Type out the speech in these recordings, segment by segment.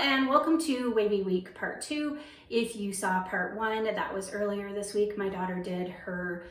and welcome to Wavy Week Part 2. If you saw Part 1, that was earlier this week. My daughter did her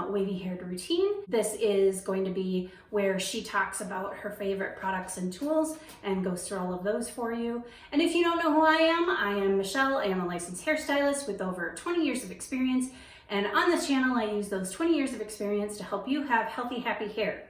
wavy haired routine. This is going to be where she talks about her favorite products and tools and goes through all of those for you. And if you don't know who I am Michelle. I am a licensed hairstylist with over 20 years of experience. And on this channel, I use those 20 years of experience to help you have healthy, happy hair.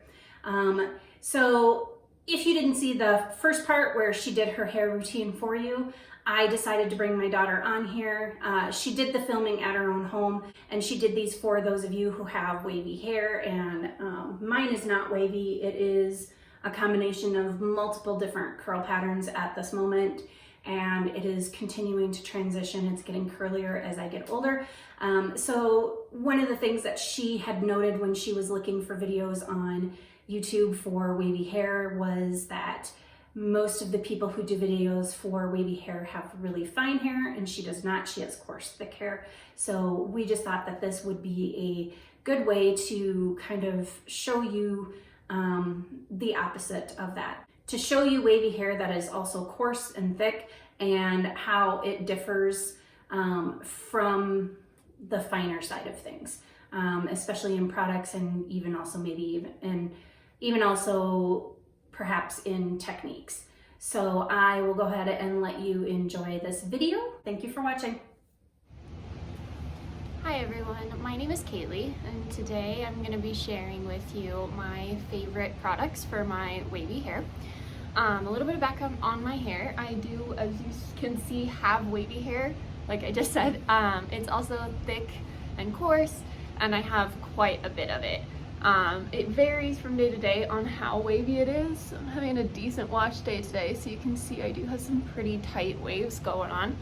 So if you didn't see the first part where she did her hair routine for you, I decided to bring my daughter on here. She did the filming at her own home, and she did these for those of you who have wavy hair, and mine is not wavy. It is a combination of multiple different curl patterns at this moment, and it is continuing to transition. It's getting curlier as I get older. So one of the things that she had noted when she was looking for videos on YouTube for wavy hair was that most of the people who do videos for wavy hair have really fine hair, and she does not. She has coarse, thick hair. So we just thought that this would be a good way to kind of show you the opposite of that. To show you wavy hair that is also coarse and thick and how it differs from the finer side of things, especially in products and even also maybe even also perhaps in techniques. So I will go ahead and let you enjoy this video. Thank you for watching. Hi everyone, my name is Kaylee, and today I'm going to be sharing with you my favorite products for my wavy hair. A little bit of background on my hair. I do, as you can see, have wavy hair, like I just said. It's also thick and coarse, and I have quite a bit of it. It varies from day to day on how wavy it is. I'm having a decent wash day today, so you can see I do have some pretty tight waves going on.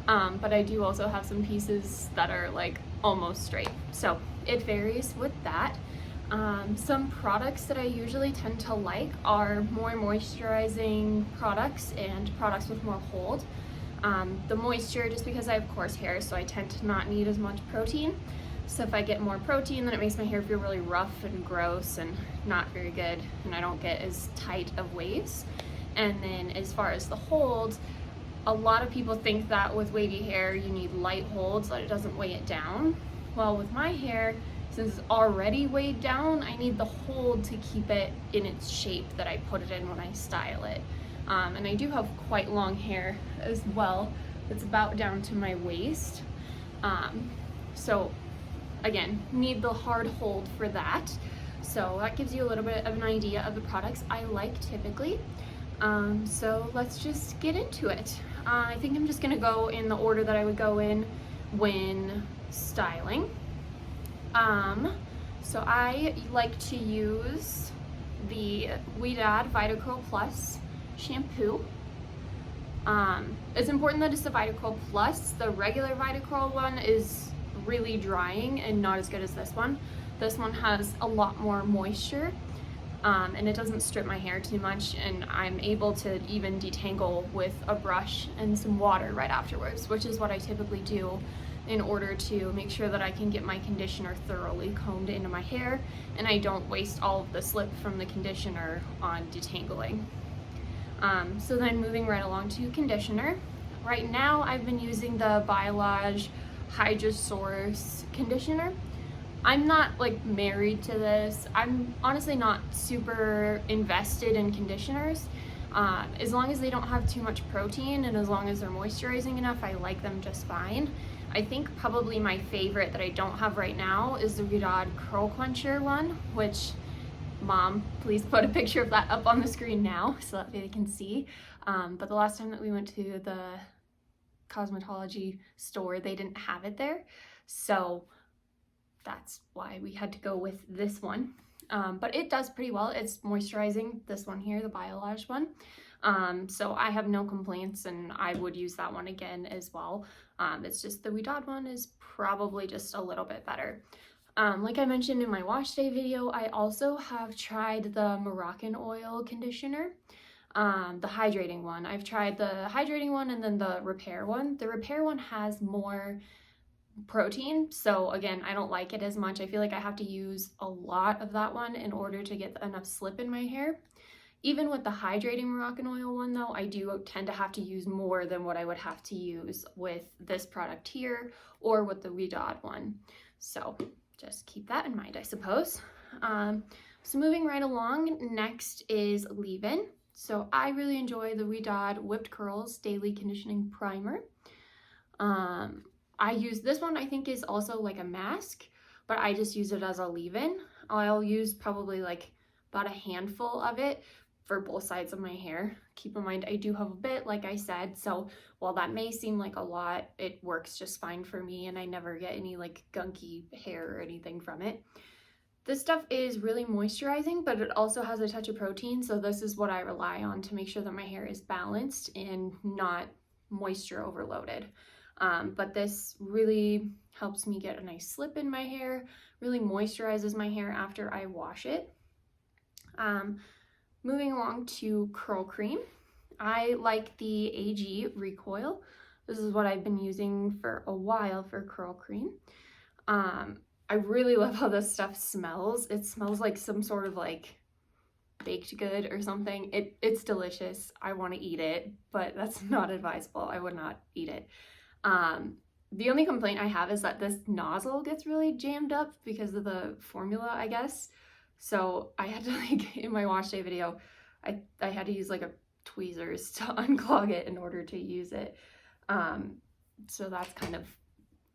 But I do also have some pieces that are like almost straight. So it varies with that. Some products that I usually tend to like are more moisturizing products and products with more hold. The moisture, just because I have coarse hair, so I tend to not need as much protein. So if I get more protein, then it makes my hair feel really rough and gross and not very good, and I don't get as tight of waves. And then as far as the hold, a lot of people think that with wavy hair you need light hold so that it doesn't weigh it down. Well, with my hair, since it's already weighed down, I need the hold to keep it in its shape that I put it in when I style it. And I do have quite long hair as well. It's about down to my waist. So again, need the hard hold for that. So that gives you a little bit of an idea of the products I like typically. So let's just get into it. I think I'm just gonna go in the order that I would go in when styling. So I like to use the Wavy Vitacurl Plus shampoo. It's important that it's the Vitacurl Plus. The regular Vitacurl one is really drying and not as good as this one. This one has a lot more moisture, and it doesn't strip my hair too much, and I'm able to even detangle with a brush and some water right afterwards, which is what I typically do in order to make sure that I can get my conditioner thoroughly combed into my hair and I don't waste all of the slip from the conditioner on detangling. So then moving right along to conditioner. Right now I've been using the Biolage Hairdresser conditioner. I'm not like married to this. I'm honestly not super invested in conditioners. As long as they don't have too much protein and as long as they're moisturizing enough, I like them just fine. I think probably my favorite that I don't have right now is the Wavy Curl Quencher one, which, Mom, please put a picture of that up on the screen now so that they can see. But the last time that we went to the cosmetology store, they didn't have it there, so that's why we had to go with this one. But it does pretty well. It's moisturizing, this one here, the Biolage one. So I have no complaints, and I would use that one again as well. It's just the Wavy one is probably just a little bit better. Like I mentioned in my wash day video, I also have tried the Moroccan oil conditioner. The hydrating one. I've tried the hydrating one and then the repair one. The repair one has more protein, so again, I don't like it as much. I feel like I have to use a lot of that one in order to get enough slip in my hair. Even with the hydrating Moroccan oil one though, I do tend to have to use more than what I would have to use with this product here or with the Wavy one. So just keep that in mind, I suppose. So moving right along, next is leave-in. So I really enjoy the Wavy Whipped Curls Daily Conditioning Primer. I use this one, I think is also like a mask, but I just use it as a leave-in. I'll use probably like about a handful of it for both sides of my hair. Keep in mind, I do have a bit, like I said, so while that may seem like a lot, it works just fine for me and I never get any like gunky hair or anything from it. This stuff is really moisturizing, but it also has a touch of protein, so this is what I rely on to make sure that my hair is balanced and not moisture overloaded. But this really helps me get a nice slip in my hair, really moisturizes my hair after I wash it. Moving along to curl cream. I like the AG Recoil. This is what I've been using for a while for curl cream. I really love how this stuff smells. It smells like some sort of like baked good or something. It's delicious. I want to eat it, but that's not advisable. I would not eat it. The only complaint I have is that this nozzle gets really jammed up because of the formula, I guess. So I had to like, in my wash day video, I had to use like a tweezers to unclog it in order to use it. So that's kind of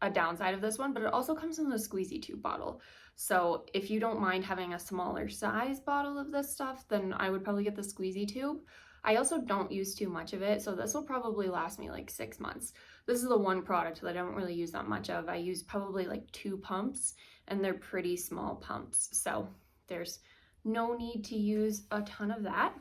a downside of this one, but it also comes in a squeezy tube bottle. So if you don't mind having a smaller size bottle of this stuff, then I would probably get the squeezy tube. I also don't use too much of it, so this will probably last me like 6 months. This is the one product that I don't really use that much of. I use probably like 2 pumps, and they're pretty small pumps, so there's no need to use a ton of that.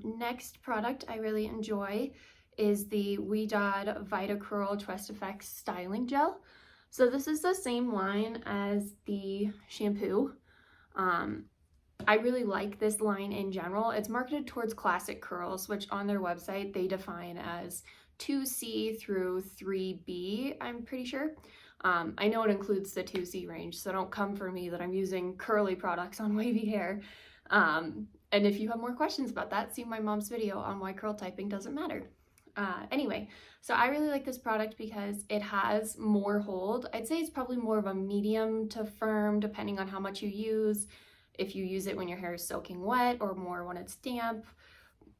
Next product I really enjoy is the Wavy Vita Curl Twist Effects Styling Gel. So this is the same line as the shampoo. I really like this line in general. It's marketed towards classic curls, which on their website they define as 2C through 3B, I'm pretty sure. I know it includes the 2C range, so don't come for me that I'm using curly products on wavy hair. And if you have more questions about that, see my mom's video on why curl typing doesn't matter. Anyway, so I really like this product because it has more hold. I'd say it's probably more of a medium to firm, depending on how much you use. If you use it when your hair is soaking wet or more when it's damp,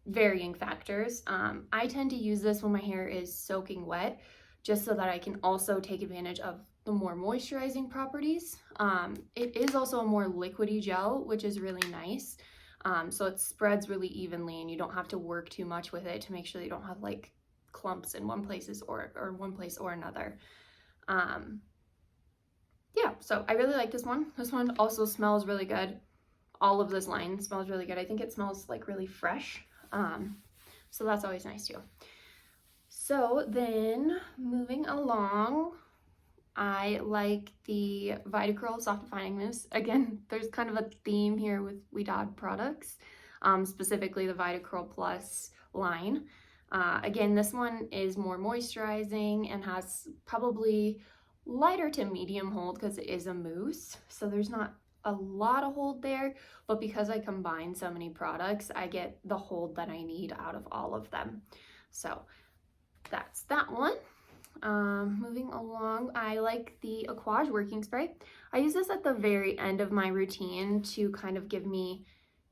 varying factors. I tend to use this when my hair is soaking wet, just so that I can also take advantage of the more moisturizing properties. It is also a more liquidy gel, which is really nice. So it spreads really evenly and you don't have to work too much with it to make sure you don't have like clumps in one place or one place or another. Yeah, so I really like this one. This one also smells really good. All of this line smells really good. I think it smells like really fresh. So that's always nice too. So then moving along, I like the Vita Curl Soft Defining Mousse. Again, there's kind of a theme here with Wavy products, specifically the Vita Curl Plus line. Again, this one is more moisturizing and has probably lighter to medium hold because it is a mousse. So there's not a lot of hold there, but because I combine so many products, I get the hold that I need out of all of them. So that's that one. Moving along, I like the Aquage working spray. I use this at the very end of my routine to kind of to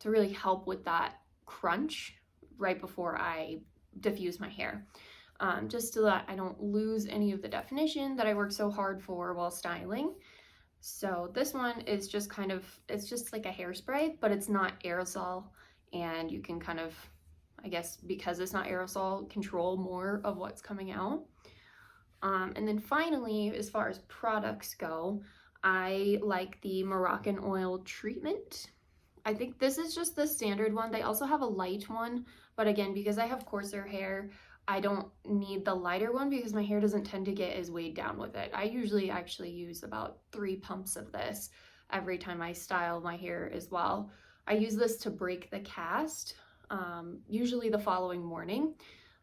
really help with that crunch right before I diffuse my hair. Just so that I don't lose any of the definition that I work so hard for while styling. So this one is just it's just like a hairspray, but it's not aerosol, and you can kind of, I guess because it's not aerosol, control more of what's coming out. And then finally, as far as products go, I like the Moroccan oil treatment. I think this is just the standard one. They also have a light one, but again, because I have coarser hair, I don't need the lighter one because my hair doesn't tend to get as weighed down with it. I usually actually use about 3 pumps of this every time I style my hair as well. I use this to break the cast, usually the following morning.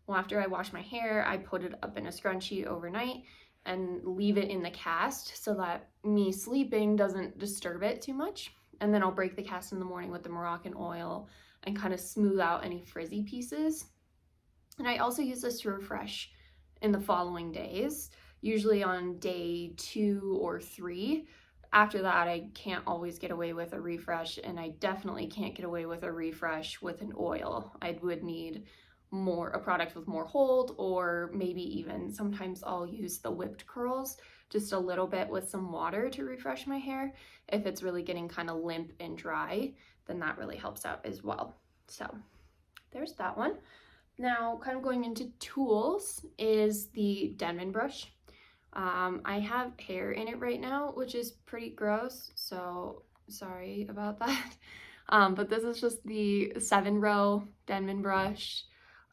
Well, after I wash my hair, I put it up in a scrunchie overnight and leave it in the cast so that me sleeping doesn't disturb it too much. And then I'll break the cast in the morning with the Moroccan oil and kind of smooth out any frizzy pieces. And I also use this to refresh in the following days, usually on day 2 or 3. After that, I can't always get away with a refresh, and I definitely can't get away with a refresh with an oil. I would need a product with more hold, or maybe even sometimes I'll use the whipped curls just a little bit with some water to refresh my hair. If it's really getting kind of limp and dry, then that really helps out as well. So there's that one. Now, kind of going into tools is the Denman brush. I have hair in it right now, which is pretty gross, so sorry about that. But this is just the 7-row Denman brush.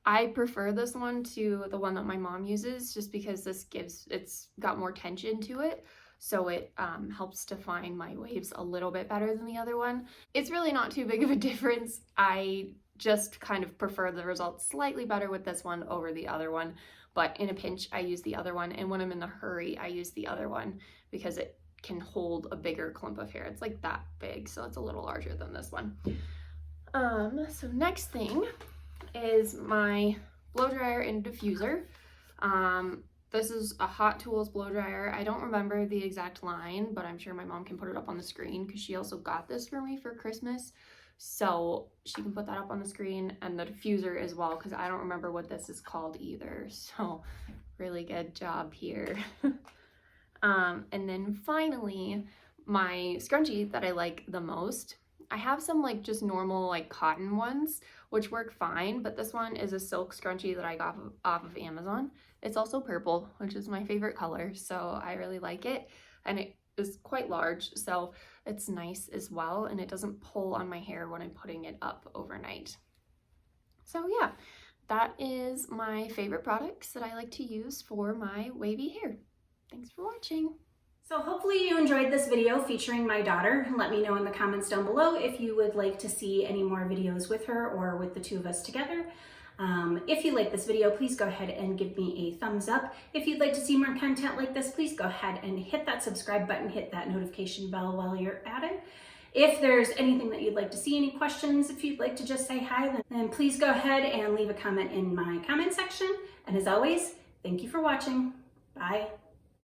I prefer this one to the one that my mom uses, just because it's got more tension to it, so it helps define my waves a little bit better than the other one. It's really not too big of a difference. I just kind of prefer the results slightly better with this one over the other one, but in a pinch I use the other one, and when I'm in a hurry I use the other one because it can hold a bigger clump of hair. It's like that big, so it's a little larger than this one. So next thing is my blow dryer and diffuser. This is a Hot Tools blow dryer. I don't remember the exact line, but I'm sure my mom can put it up on the screen because she also got this for me for Christmas. So she can put that up on the screen, and the diffuser as well, because I don't remember what this is called either. So really good job here. And then finally, my scrunchie that I like the most. I have some like just normal like cotton ones, which work fine, but this one is a silk scrunchie that I got off of Amazon. It's also purple, which is my favorite color, so I really like it. And it is quite large, so it's nice as well, and it doesn't pull on my hair when I'm putting it up overnight. So yeah, that is my favorite products that I like to use for my wavy hair. Thanks for watching. So hopefully you enjoyed this video featuring my daughter. Let me know in the comments down below if you would like to see any more videos with her or with the two of us together. If you like this video, please go ahead and give me a thumbs up. If you'd like to see more content like this, please go ahead and hit that subscribe button, hit that notification bell while you're at it. If there's anything that you'd like to see, any questions, if you'd like to just say hi, then please go ahead and leave a comment in my comment section. And as always, thank you for watching. Bye.